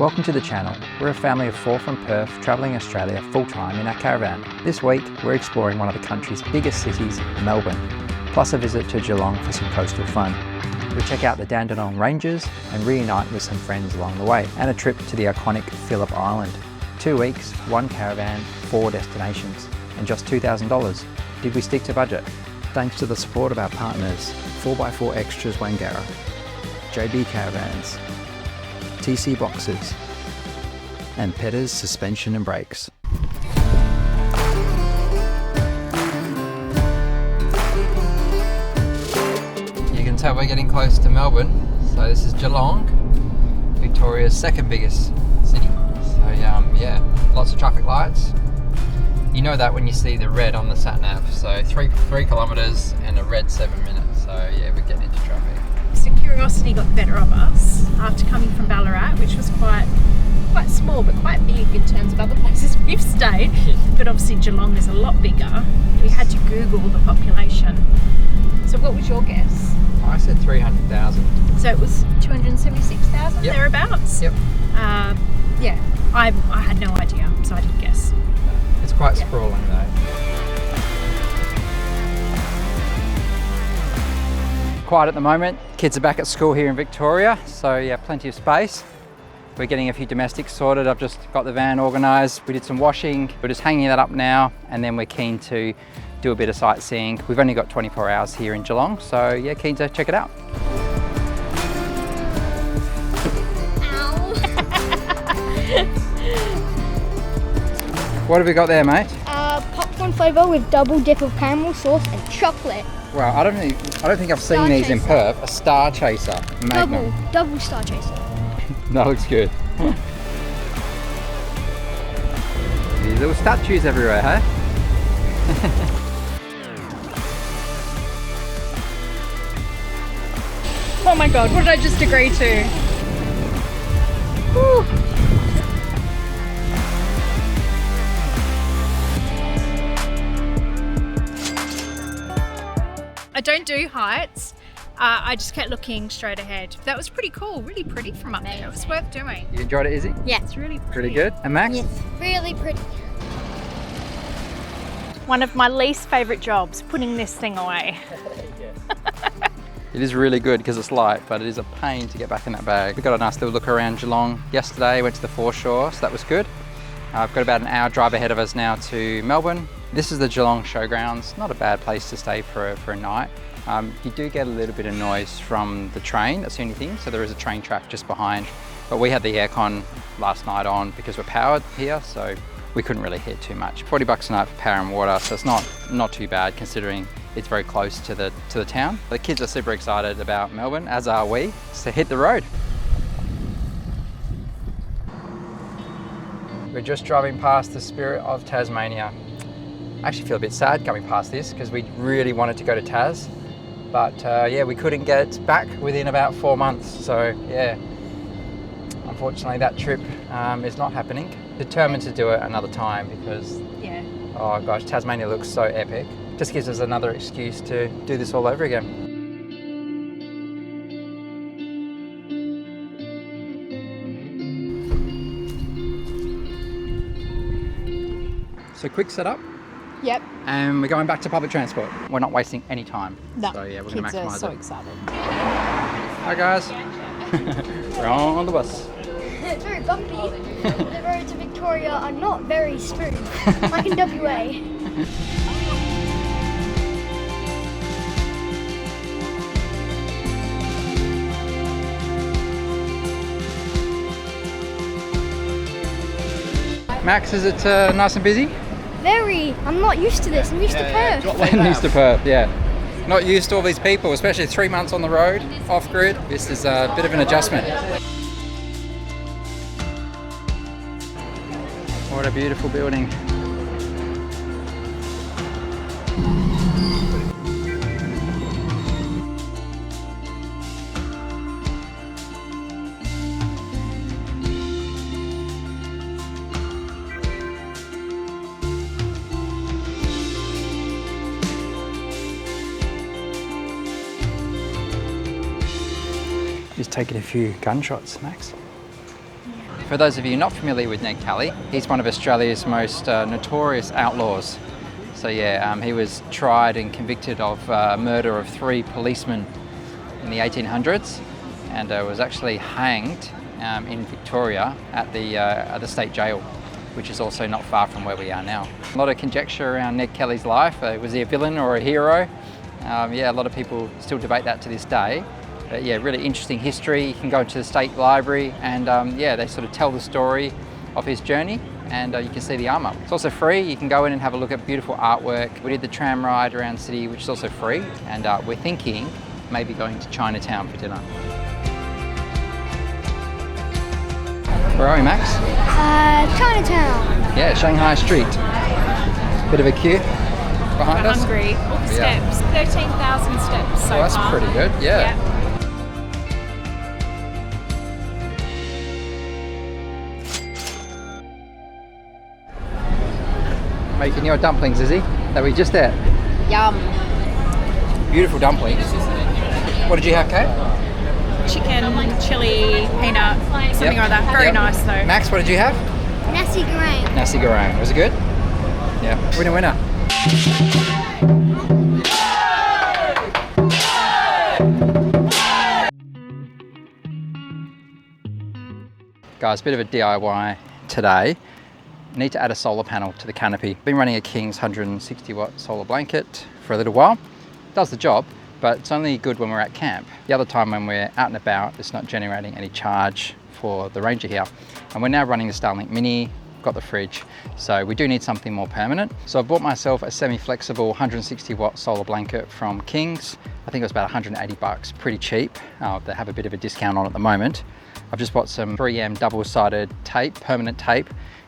Welcome to the channel. We're a family of 4 from Perth travelling Australia full-time in our caravan. This week we're exploring one of the country's biggest cities, Melbourne, plus a visit to Geelong for some coastal fun. We'll check out the Dandenong Ranges and reunite with some friends along the way, and a trip to the iconic Phillip Island. 2 weeks, 1 caravan, 4 destinations, and just $2,000. Did we stick to budget? Thanks to the support of our partners, 4x4 Extras Wangara, JB Caravans, TC Boxes, and Petters Suspension and Brakes. You can tell we're getting close to Melbourne. So this is Geelong, Victoria's second biggest city. So yeah, lots of traffic lights. You know that when you see the red on the sat-nav. So 3 kilometres and a red 7 minutes. So yeah, we're getting into traffic. So curiosity got the better of us after coming from Ballarat, which was quite small but quite big in terms of other places we've stayed. But obviously Geelong is a lot bigger. We had to Google the population. So what was your guess? I said 300,000. So it was 276,000 Yep. thereabouts? Yep. Yeah, I had no idea, so I didn't guess. It's quite sprawling though. Quiet at the moment. Kids are back at school here in Victoria, so yeah, plenty of space. We're getting a few domestics sorted. I've just got the van organised. We did some washing. We're just hanging that up now, and then we're keen to do a bit of sightseeing. We've only got 24 hours here in Geelong, so yeah, keen to check it out. What have we got there, mate? Popcorn flavour with double dip of caramel sauce and chocolate. Well, I don't think I've seen Star these in Chaser. Perth. A Star Chaser Magnum. Double Star Chaser. That looks good. These little statues everywhere, huh? Oh my god, what did I just agree to? Whew. I don't do heights. I just kept looking straight ahead. That was pretty cool, really pretty from up there. It was worth doing. You enjoyed it, Izzy? Yeah. It's really Pretty good. And Max? Yes. Really pretty. One of my least favourite jobs, putting this thing away. It is really good because it's light, but it is a pain to get back in that bag. We got a nice little look around Geelong yesterday, went to the foreshore, so that was good. I've got about an hour drive ahead of us now to Melbourne. This is the Geelong Showgrounds. Not a bad place to stay for a night. You do get a little bit of noise from the train, that's the only thing. So there is a train track just behind, but we had the aircon last night on because we're powered here, so we couldn't really hear too much. $40 a night for power and water, so it's not too bad considering it's very close to the town. The kids are super excited about Melbourne, as are we, so hit the road. We're just driving past the Spirit of Tasmania. I actually feel a bit sad coming past this because we really wanted to go to Tas, but yeah, we couldn't get back within about 4 months. So yeah, unfortunately that trip is not happening. Determined to do it another time because, Yeah. oh gosh, Tasmania looks so epic. Just gives us another excuse to do this all over again. So quick setup. Yep. And we're going back to public transport. We're not wasting any time. No. So yeah, we're going to Kids are maximise so it. excited. Hi guys. We're on the bus. It's very bumpy. The roads of Victoria are not very smooth, like in WA. Max, is it nice and busy? Very. I'm not used to this. I'm used to Perth. Used to Perth, yeah. Not used to all these people, especially 3 months on the road, off-grid. This is a bit of an adjustment. What a beautiful building. Just taking a few gunshots, Max. For those of you not familiar with Ned Kelly, he's one of Australia's most notorious outlaws. So yeah, he was tried and convicted of murder of 3 policemen in the 1800s, and was actually hanged in Victoria at the state jail, which is also not far from where we are now. A lot of conjecture around Ned Kelly's life. Was he a villain or a hero? Yeah, a lot of people still debate that to this day. But yeah, really interesting history. You can go to the State Library and yeah, they sort of tell the story of his journey, and you can see the Armour. It's also free. You can go in and have a look at beautiful artwork. We did the tram ride around the city, which is also free, and we're thinking maybe going to Chinatown for dinner. Where are we, Max? Chinatown. Yeah, Shanghai Street. Bit of a queue behind us. Hungry. All the steps. 13,000 steps so far. Oh, that's pretty good. Yeah. Making your dumplings, is he? That we just ate. Yum. Beautiful dumplings. What did you have, Kate? Chicken, chili, peanut, something like that. Very nice though. Max, what did you have? Nasi goreng. Nasi goreng. Was it good? Yeah. Winner, winner. Guys, bit of a DIY today. Need to add a solar panel to the canopy. Been running a King's 160 watt solar blanket for a little while. Does the job, but it's only good when we're at camp. The other time when we're out and about, it's not generating any charge for the Ranger here. And we're now running the Starlink Mini, got the fridge, so we do need something more permanent. So I bought myself a semi-flexible 160 watt solar blanket from King's. I think it was about 180 bucks, pretty cheap. They have a bit of a discount on at the moment. I've just bought some 3M double-sided tape, permanent tape.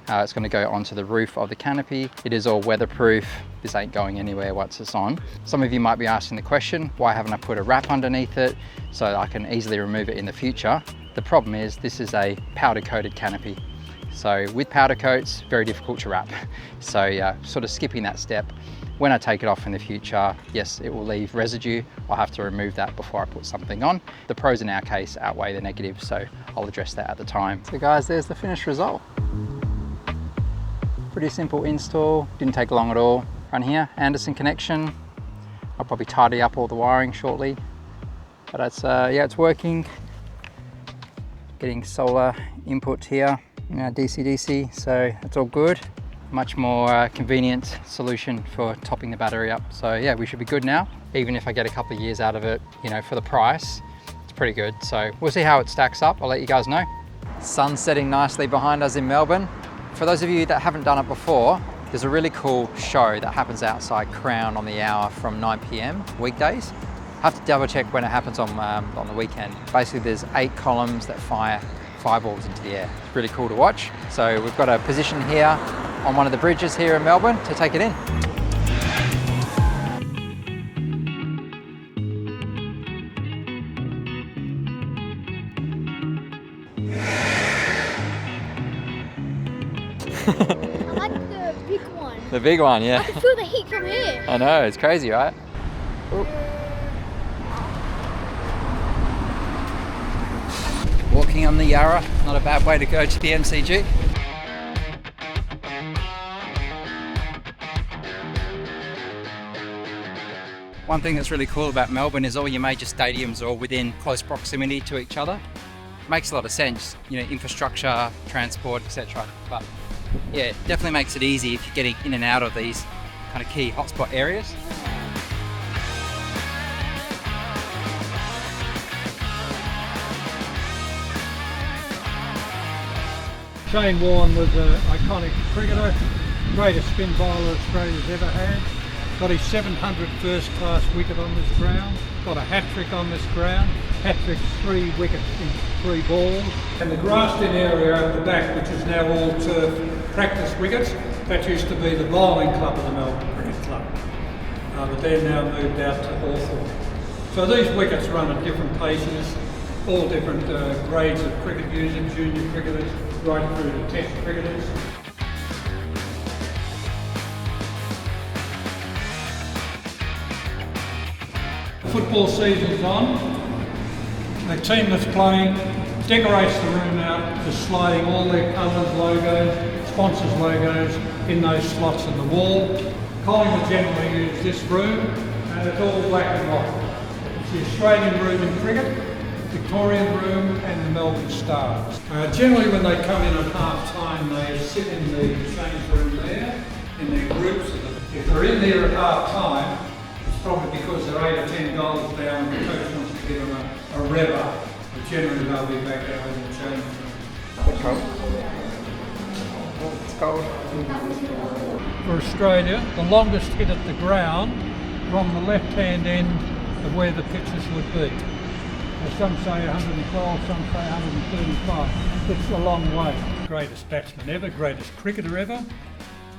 It's going to go onto the roof of the canopy. It is all weatherproof. This ain't going anywhere once it's on. Some of you might be asking the question, why haven't I put a wrap underneath it so that I can easily remove it in the future? The problem is this is a powder coated canopy. So with powder coats, very difficult to wrap. So yeah, sort of skipping that step. When I take it off in the future, yes, it will leave residue. I'll have to remove that before I put something on. The pros in our case outweigh the negatives, so I'll address that at the time. So guys, there's the finished result. Pretty simple install, didn't take long at all. Run here, Anderson connection. I'll probably tidy up all the wiring shortly. But it's, yeah, it's working. Getting solar input here, you know, DC-DC, so it's all good. Much more convenient solution for topping the battery up. So yeah, we should be good now. Even if I get a couple of years out of it, you know, for the price, it's pretty good. So we'll see how it stacks up. I'll let you guys know. Sun's setting nicely behind us in Melbourne. For those of you that haven't done it before, there's a really cool show that happens outside Crown on the hour from 9 PM weekdays. Have to double check when it happens on the weekend. Basically there's 8 columns that fire fireballs into the air. It's really cool to watch. So we've got a position here on one of the bridges here in Melbourne to take it in. I like the big one. The big one, yeah. I can feel the heat from here. I know, it's crazy, right? Ooh. Walking on the Yarra, not a bad way to go to the MCG. One thing that's really cool about Melbourne is all your major stadiums are all within close proximity to each other. Makes a lot of sense, you know, infrastructure, transport, etc. But yeah, it definitely makes it easy if you're getting in and out of these kind of key hotspot areas. Shane Warne was an iconic cricketer, greatest spin bowler Australia's ever had. Got his 700th first class wicket on this ground, got a hat-trick on this ground, hat-trick 3 wickets in 3 balls. And the grassed-in area at the back, which is now all turf practice wickets, that used to be the bowling club of the Melbourne Cricket Club. But they're now moved out to Hawthorn. So these wickets run at different paces, all different grades of cricket users, junior cricketers, right through to test cricketers. Football season's on. The team that's playing decorates the room out, just sliding all their colours, logos, sponsors' logos in those slots in the wall. Collingwood generally use this room, and it's all black and white. It's the Australian room in cricket, Victorian room, and the Melbourne Stars. Generally when they come in at half time, they sit in the change room there, in their groups. If they're in there at half time, it's probably because they're 8 or 10 goals down and the coach wants to give them a rev up. But generally they'll be back out in the change room. It's cold. It's cold. For Australia, the longest hit at the ground from the left-hand end of where the pitches would be. Some say 112, some say 135. It's a long way. Greatest batsman ever, greatest cricketer ever,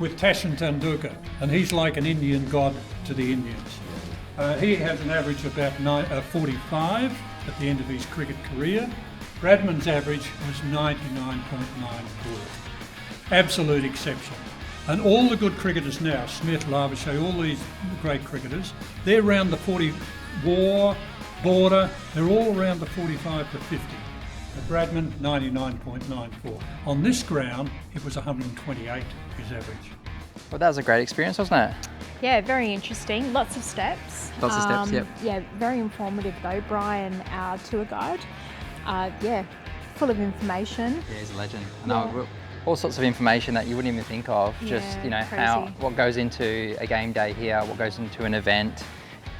with Tashin Tendulkar, and he's like an Indian god to the Indians. He has an average of about 45 at the end of his cricket career. Bradman's average was 99.94. Absolute exception. And all the good cricketers now, Smith, Labuschagne, all these great cricketers, they're around the 40 War, Border, they're all around the 45 to 50. Bradman, 99.94. On this ground, it was 128, his average. Well, that was a great experience, wasn't it? Yeah, very interesting. Lots of steps. Lots of steps, yep. Yeah, very informative though. Brian, our tour guide, full of information. Yeah, he's a legend. No, all sorts of information that you wouldn't even think of. Just, you know, what goes into a game day here, what goes into an event,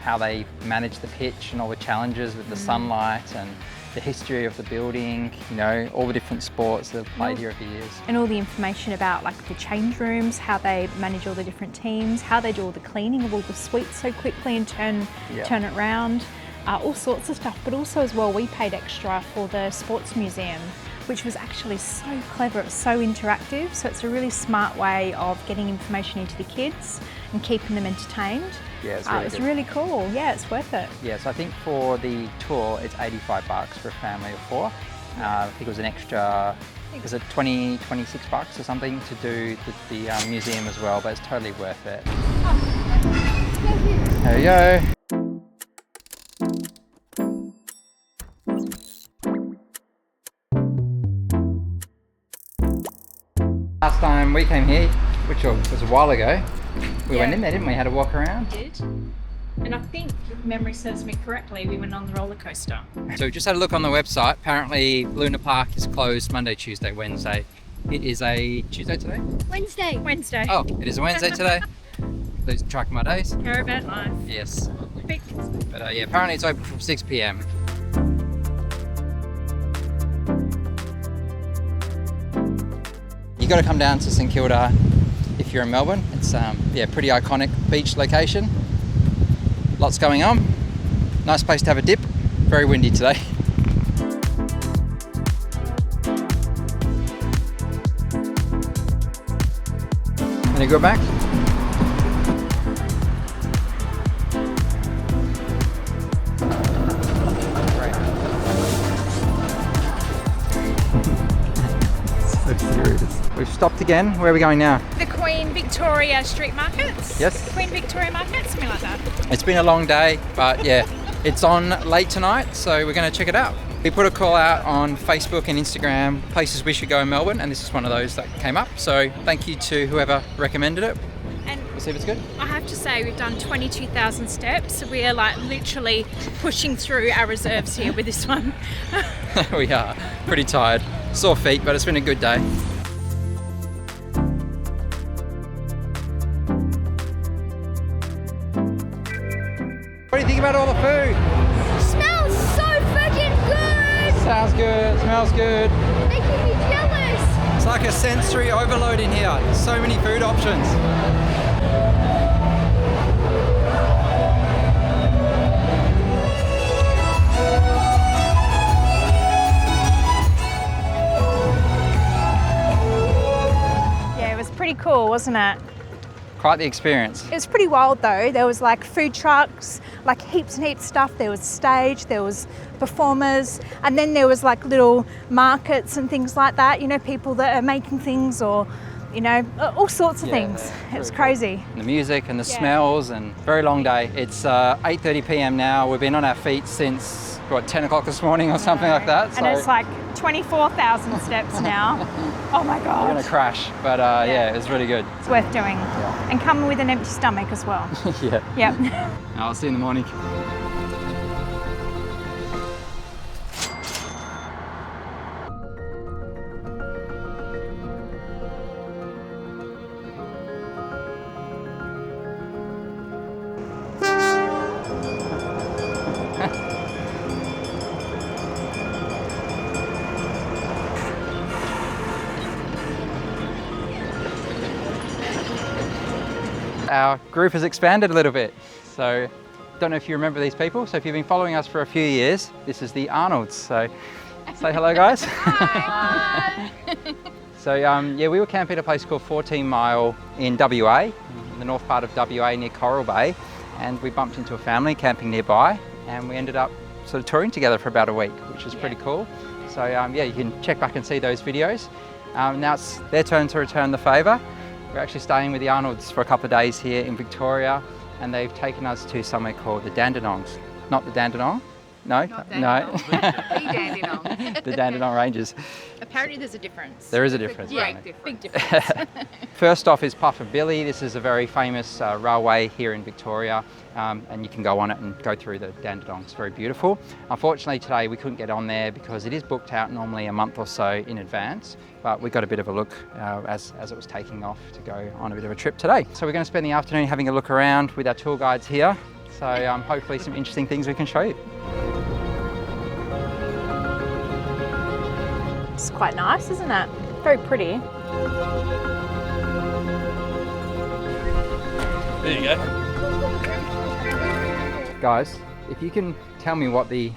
how they manage the pitch and all the challenges with the sunlight and the history of the building, you know, all the different sports that have played here over the years. And all the information about like the change rooms, how they manage all the different teams, how they do all the cleaning of all the suites so quickly and turn it around, all sorts of stuff. But also as well, we paid extra for the sports museum, which was actually so clever, it was so interactive. So it's a really smart way of getting information into the kids and keeping them entertained. Yeah, it's really cool. Yeah, it's worth it. Yeah, so I think for the tour, it's $85 for a family of 4. I think it was an extra, is it 20, 26 bucks or something to do the museum as well, but it's totally worth it. There we go. Last time we came here, which was a while ago, we went in there, didn't we? Had a walk around. We did. And I think, if memory serves me correctly, we went on the roller coaster. So we just had a look on the website. Apparently Luna Park is closed Monday, Tuesday, Wednesday. It is a Tuesday today? Wednesday. Oh, it is a Wednesday today. Losing track of my days. Caravan life. Yes. But yeah, apparently it's open from 6 p.m. You got to come down to St Kilda if you're in Melbourne. It's pretty iconic beach location. Lots going on. Nice place to have a dip. Very windy today. Any good, Max? Great. So serious. We've stopped again. Where are we going now? The Queen Victoria Street Markets. Yes. Queen Victoria Market, something like that. It's been a long day, but yeah, it's on late tonight, so we're going to check it out. We put a call out on Facebook and Instagram, places we should go in Melbourne, and this is one of those that came up. So thank you to whoever recommended it. And We'll see if it's good. I have to say, we've done 22,000 steps. We are like literally pushing through our reserves here with this one. We are pretty tired. Sore feet, but it's been a good day. What do you think about all the food? Smells so freaking good! Sounds good, smells good. Making me jealous! It's like a sensory overload in here. So many food options. Yeah, it was pretty cool, wasn't it? Quite the experience. It was pretty wild though. There was like food trucks, like heaps and heaps of stuff. There was stage, there was performers, and then there was like little markets and things like that, you know, people that are making things or, you know, all sorts of things. It was crazy. And the music and the smells, and very long day. It's 8:30 p.m. now. We've been on our feet since, what, 10 o'clock this morning or something like that. And it's like 24,000 steps now. Oh my We're God. gonna crash, but yeah, it was really good. It's worth doing. And come with an empty stomach as well. Yeah. Yep. I'll see you in the morning. Our group has expanded a little bit. So, don't know if you remember these people. So if you've been following us for a few years, this is the Arnolds. So say hello, guys. Hi. So yeah, we were camping at a place called 14 Mile in WA, in the north part of WA near Coral Bay. And we bumped into a family camping nearby, and we ended up sort of touring together for about a week, which is pretty cool. So yeah, you can check back and see those videos. Now it's their turn to return the favour. We're actually staying with the Arnolds for a couple of days here in Victoria, and they've taken us to somewhere called the Dandenongs. Not the Dandenong? No? Not No. The Dandenong. The Dandenong Ranges. Apparently there's a difference. There is a difference. Yeah, apparently. big difference. First off is Puffer Billy. This is a very famous railway here in Victoria, and you can go on it and go through the Dandenongs. It's very beautiful. Unfortunately today we couldn't get on there because it is booked out normally a month or so in advance, but we got a bit of a look as it was taking off to go on a bit of a trip today. So we're going to spend the afternoon having a look around with our tour guides here. So hopefully some interesting things we can show you. It's quite nice, isn't it? Very pretty. There you go. Guys, if you can tell me what the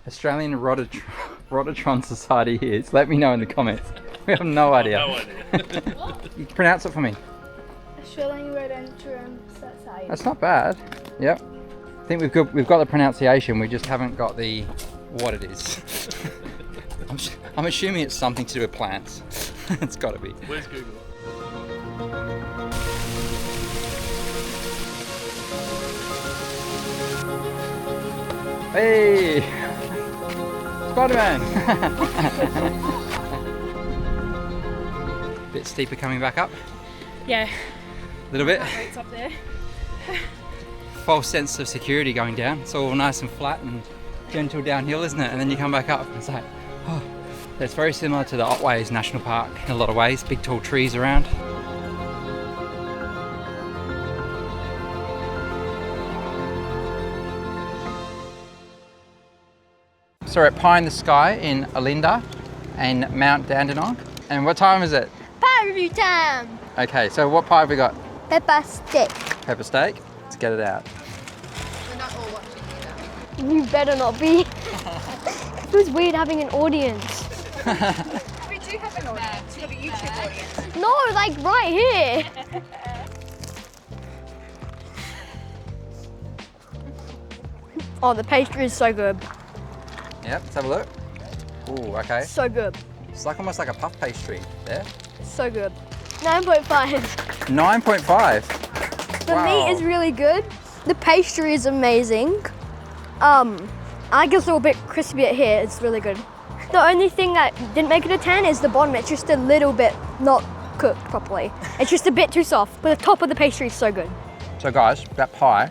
Australian Rhodotron Society is, let me know in the comments. We have no idea. No idea. You can pronounce it for me. Australian Rhododendron Society. That's not bad. Yep. I think we've got the pronunciation, we just haven't got the what it is. I'm assuming it's something to do with plants. It's got to be. Where's Google? Hey! Spider-Man! Bit steeper coming back up. Yeah. A little bit. It's up there. False sense of security going down. It's all nice and flat and gentle downhill, isn't it? And then you come back up and it's like, oh. It's very similar to the Otways National Park in a lot of ways. Big tall trees around. So we're at Pie in the Sky in Olinda and Mount Dandenong. And what time is it? Pie review time! Okay, so what pie have we got? Pepper steak. Pepper steak? Let's get it out. We're not all watching either. You better not be. It was weird having an audience. We do have an audience. We've got a YouTube audience. No, like right here. Oh, the pastry is so good. Yep, let's have a look. Ooh, okay. So good. It's like almost like a puff pastry there. So good. 9.5. 9.5. The Wow. meat is really good. The pastry is amazing. I guess a little bit crispy at here. It's really good. The only thing that didn't make it a 10 is the bottom. It's just a little bit not cooked properly. It's just a bit too soft, but the top of the pastry is so good. So guys, that pie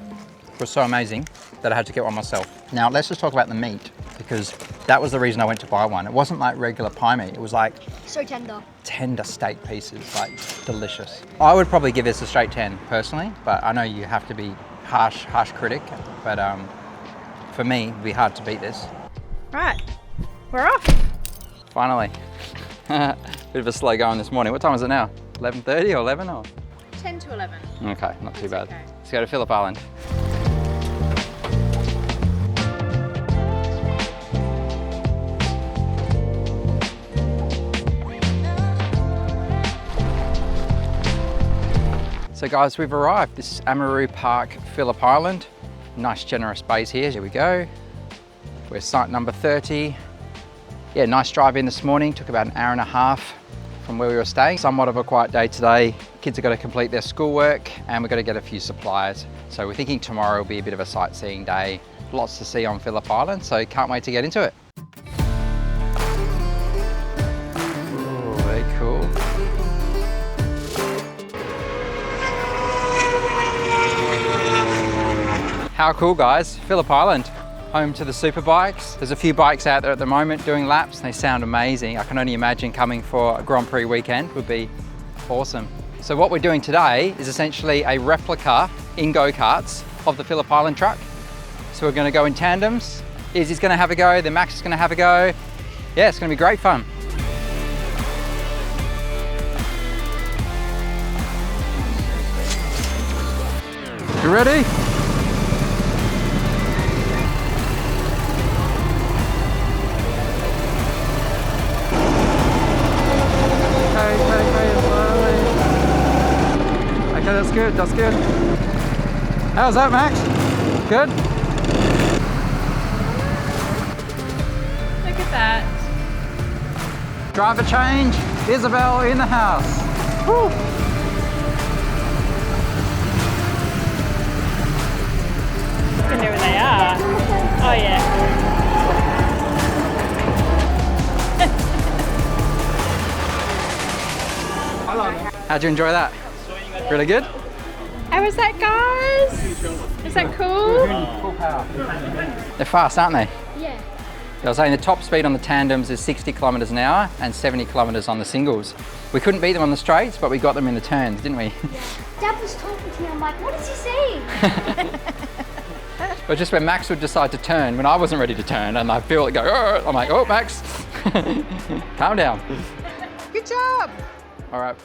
was so amazing that I had to get one myself. Now let's just talk about the meat, because that was the reason I went to buy one. It wasn't like regular pie meat. It was like So tender. tender steak pieces, like delicious. I would probably give this a straight 10 personally, but I know you have to be harsh critic, but for me, it'd be hard to beat this. Right, we're off. Finally. Bit of a slow going this morning. What time is it now? 11:30 or 11 or? 10 to 11. Okay, not too bad. okay. Let's go to Phillip Island. So guys, we've arrived. This is Amaroo Park, Phillip Island. Nice generous bays here. Here we go. We're site number 30. Yeah, nice drive in this morning. Took about an hour and a half from where we were staying. Somewhat of a quiet day today. Kids have got to complete their schoolwork and we've got to get a few supplies. So we're thinking tomorrow will be a bit of a sightseeing day. Lots to see on Phillip Island, so can't wait to get into it. How cool, guys. Phillip Island, home to the super bikes. There's a few bikes out there at the moment doing laps and they sound amazing. I can only imagine coming for a Grand Prix weekend would be awesome. So what we're doing today is essentially a replica in go-karts of the Phillip Island truck. So we're going to go in tandems. Izzy's going to have a go, then Max is going to have a go. Yeah, it's going to be great fun. You ready? Okay, that's good, that's good. How's that, Max? Good? Look at that. Driver change, Isabel in the house. Woo. I wonder where they are. Oh yeah. How'd you enjoy that? Really good? How was that, guys? Is that cool? They're fast, aren't they? Yeah. I was saying the top speed on the tandems is 60 kilometres an hour and 70 kilometres on the singles. We couldn't beat them on the straights, but we got them in the turns, didn't we? Dad was talking to me, I'm like, what is he saying? But just when Max would decide to turn, when I wasn't ready to turn, and I feel it go, "Arr!" I'm like, oh, Max, calm down. Good job. All right,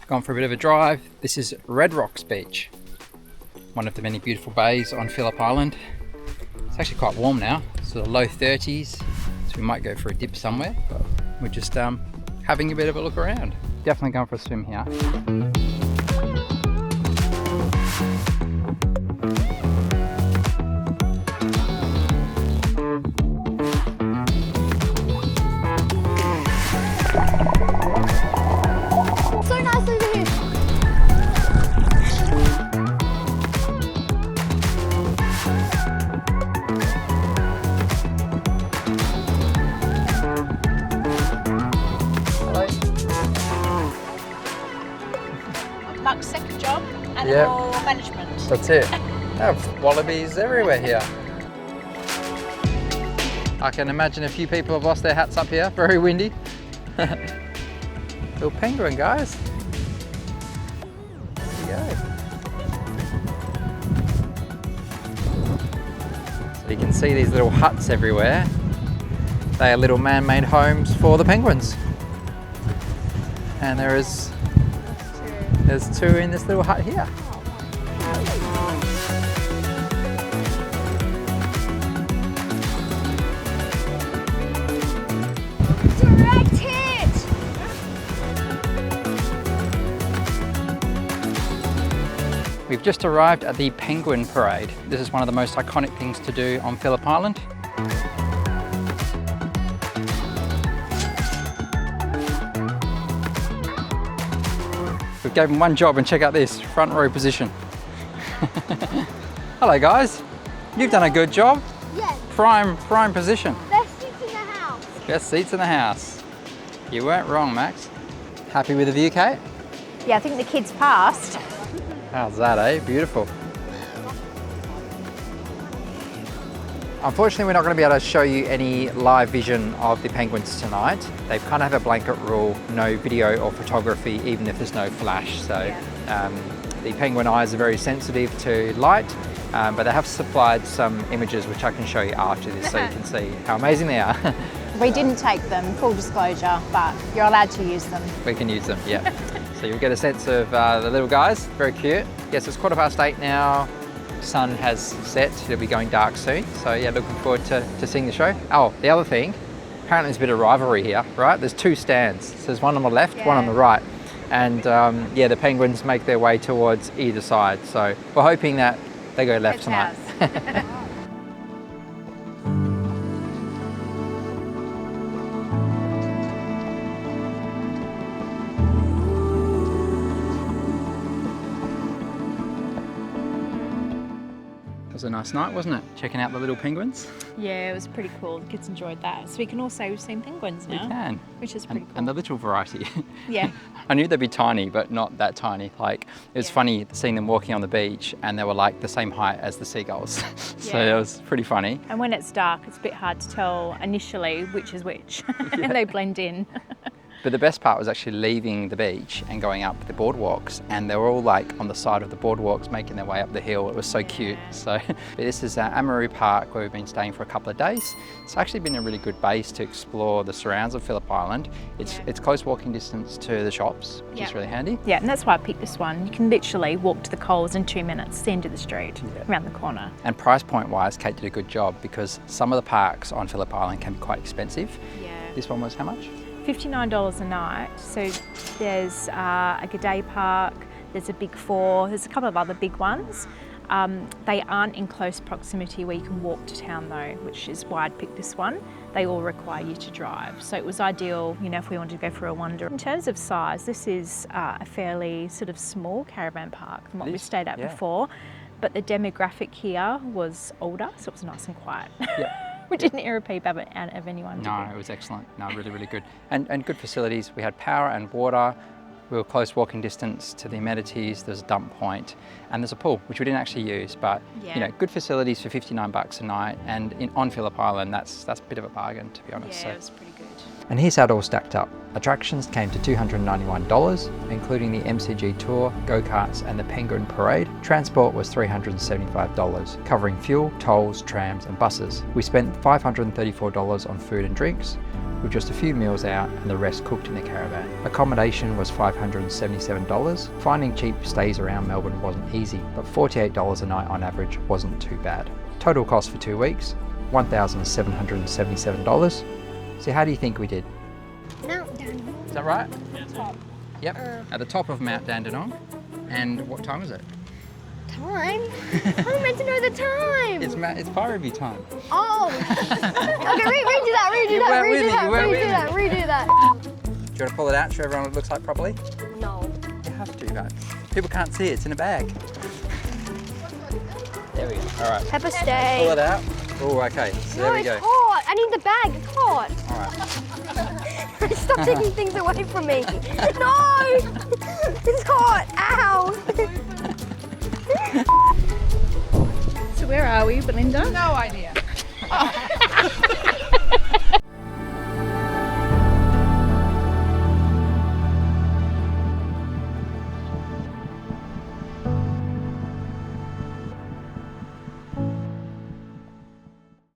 gone for a bit of a drive. This is Red Rocks Beach, one of the many beautiful bays on Phillip Island. It's actually quite warm now, sort of low 30s, so we might go for a dip somewhere, but we're just having a bit of a look around. Definitely going for a swim here. So nice over here. Mark's second job, animal Yep. management. That's it. Have wallabies everywhere here. I can imagine a few people have lost their hats up here. Very windy. Little penguin, guys. There you go. So you can see these little huts everywhere. They are little man-made homes for the penguins. And there's two in this little hut here. Direct hit! We've just arrived at the Penguin Parade. This is one of the most iconic things to do on Phillip Island. We gave them one job and check out this, front row position. Hello guys, you've done a good job. Yes, Prime position. best seats in the house. Best seats in the house. You weren't wrong, Max. Happy with the view, Kate? Yeah, I think the kids passed. How's that, eh? Beautiful. Unfortunately, we're not going to be able to show you any live vision of the penguins tonight. They kind of have a blanket rule, no video or photography, even if there's no flash. So the penguin eyes are very sensitive to light, but they have supplied some images which I can show you after this so you can see how amazing they are. We didn't take them, full disclosure, but you're allowed to use them. We can use them, yeah. So you'll get a sense of the little guys, very cute. Yes, it's 8:15 now. Sun has set, it'll be going dark soon. So yeah, looking forward to seeing the show. Oh, the other thing, apparently there's a bit of rivalry here, right? There's two stands. So there's one on the left, one on the right. And yeah, the penguins make their way towards either side. So we're hoping that they go left tonight. was a nice night, wasn't it? Checking out the little penguins. Yeah, it was pretty cool. The kids enjoyed that. So we can all say we've seen penguins now. We can. Which is pretty cool. And the little variety. Yeah. I knew they'd be tiny, but not that tiny. Like, it was funny seeing them walking on the beach and they were like the same height as the seagulls. So it was pretty funny. And when it's dark, it's a bit hard to tell initially which is which. And they blend in. But the best part was actually leaving the beach and going up the boardwalks, and they were all like on the side of the boardwalks making their way up the hill. It was so cute. So this is Amaroo Park, where we've been staying for a couple of days. It's actually been a really good base to explore the surrounds of Phillip Island. It's close walking distance to the shops, which is really handy. Yeah, and that's why I picked this one. You can literally walk to the Coles in 2 minutes, the end of the street, around the corner. And price point wise, Kate did a good job, because some of the parks on Phillip Island can be quite expensive. Yeah. This one was how much? $59 a night. So there's a G'day Park, there's a Big Four, there's a couple of other big ones. They aren't in close proximity where you can walk to town though, which is why I'd picked this one. They all require you to drive. So it was ideal, you know, if we wanted to go for a wander. In terms of size, this is a fairly sort of small caravan park than what we stayed at before. But the demographic here was older, so it was nice and quiet. Yeah. We didn't hear a peep of anyone. No, it was excellent. No, really, really good. And good facilities. We had power and water. We were close walking distance to the amenities. There's a dump point and there's a pool, which we didn't actually use, but you know, good facilities for $59 a night. And on Phillip Island, that's a bit of a bargain, to be honest. Yeah, it was pretty good. And here's how it all stacked up. Attractions came to $291, including the MCG tour, go-karts and the penguin parade. Transport was $375, covering fuel, tolls, trams and buses. We spent $534 on food and drinks, with just a few meals out and the rest cooked in the caravan. Accommodation was $577. Finding cheap stays around Melbourne wasn't easy, but $48 a night on average wasn't too bad. Total cost for 2 weeks, $1,777. So how do you think we did? Mount Dandenong. Is that right? Top. Yep, at the top of Mount Dandenong. And what time is it? Time? I'm meant to know the time. It's fire review time. Oh. Okay, redo that. Do you want to pull it out, show everyone what it looks like properly? No. You have to, but people can't see it, it's in a bag. There we go, all right. Pepper steak. Pull it out. Oh, okay, so there we go. It's hot. I need the bag, it's hot. All right. Stop taking things away from me. No! It's hot, ow. So where are we, Belinda? No idea.